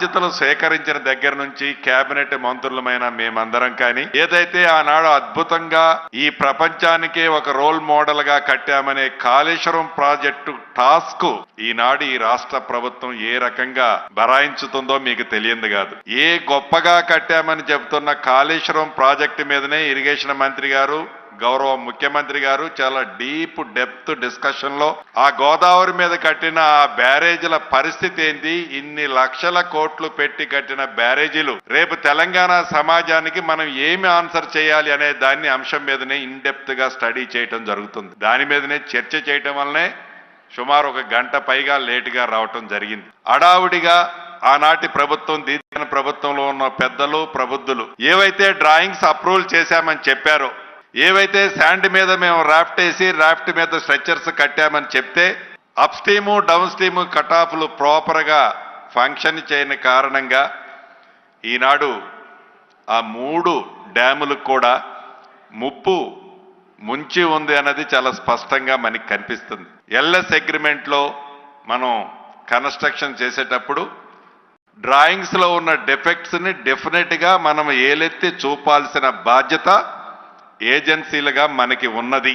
బాధ్యతలు స్వీకరించిన దగ్గర నుంచి కేబినెట్ మంత్రులమైన మేమందరం కానీ ఏదైతే ఆనాడు అద్భుతంగా ఈ ప్రపంచానికే ఒక రోల్ మోడల్ గా కట్టామనే కాళేశ్వరం ప్రాజెక్టు టాస్క్ ఈనాడు ఈ రాష్ట్ర ప్రభుత్వం ఏ రకంగా బరాయించుతుందో మీకు తెలియదు కాదు. ఏ గొప్పగా కట్టామని చెబుతున్న కాళేశ్వరం ప్రాజెక్టు మీదనే ఇరిగేషన్ మంత్రి గారు గౌరవ ముఖ్యమంత్రి గారు చాలా డీప్ డెప్త్ డిస్కషన్ లో ఆ గోదావరి మీద కట్టిన ఆ బ్యారేజీల పరిస్థితి ఏంటి, ఇన్ని లక్షల కోట్లు పెట్టి కట్టిన బ్యారేజీలు రేపు తెలంగాణ సమాజానికి మనం ఏమి ఆన్సర్ చేయాలి అనే దాన్ని అంశం మీదనే ఇన్ డెప్త్ గా స్టడీ చేయటం జరుగుతుంది. దాని మీదనే చర్చ చేయటం వల్లనే సుమారు 1 గంట పైగా లేటుగా రావటం జరిగింది. అడావుడిగా ఆనాటి ప్రభుత్వం దీని ప్రభుత్వంలో ఉన్న పెద్దలు ప్రబుద్ధులు ఏవైతే డ్రాయింగ్స్ అప్రూవల్ చేశామని చెప్పారో, ఏవైతే శాండ్ మీద మేము రాఫ్ట్ వేసి రాఫ్ట్ మీద స్ట్రక్చర్స్ కట్టామని చెప్తే అప్ స్ట్రీము డౌన్ స్ట్రీము కటాఫ్లు ప్రాపర్గా ఫంక్షన్ చేయని కారణంగా ఈనాడు ఆ 3 డ్యాములకు కూడా ముప్పు ముంచి ఉంది అన్నది చాలా స్పష్టంగా మనకి కనిపిస్తుంది. ఎల్ఎస్ అగ్రిమెంట్లో మనం కన్స్ట్రక్షన్ చేసేటప్పుడు డ్రాయింగ్స్లో ఉన్న డిఫెక్ట్స్ని డెఫినెట్గా మనం ఏలెత్తి చూపాల్సిన బాధ్యత ఏజెన్సీలుగా మనకి ఉన్నది.